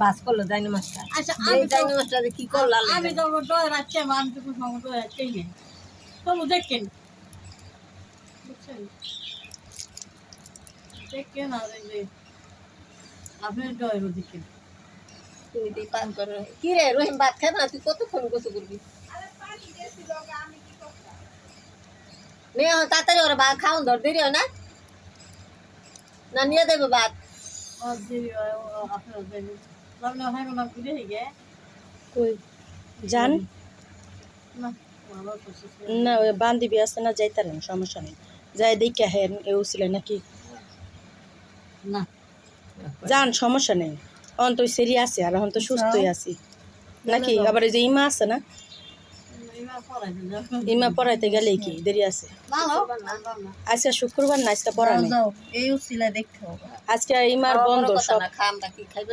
বাস করলো জানি মাস্টার। আচ্ছা এই জানি মাস্টার কি করলো? আমি তো ডয় রাখছি আমি তো সঙ্গে ডয় রাখছি না তবু দেখেন বুঝছেন দেখেন আর এই যে আপনি ডয় দেখেন তুমি দি পান করো কি রে রহিম ভাত খাই না তুই কতক্ষণ গোসল করবি? নে তাড়াতাড়ি ওরা ভাত খাওন ধর দেরি হয় না না নিয়ে দেবে ভাত আর দেরি হয় আপনার দেরি আপনি হয় না বুঝে গে কই জান না ভালো করছে না ওই বান্ধবী আছে না যাইতারেন সমস্যা নেই যাই দেখে হেন এও ছিল নাকি না যান সমস্যা নেই এখন তো সেরি আছে আর এখন তো সুস্থই আছি নাকি আবার এই যে ইমা আছে না এবার পড়াই দিন ইমা পড়াইতে গেলে কি দেরি আছে ভালো আজকে শুক্রবার না আজকে পড়া নেই যাও এই উসিলা দেখতে হবে আজকে ইমার বন্ধ সব খামটা কি খাইবে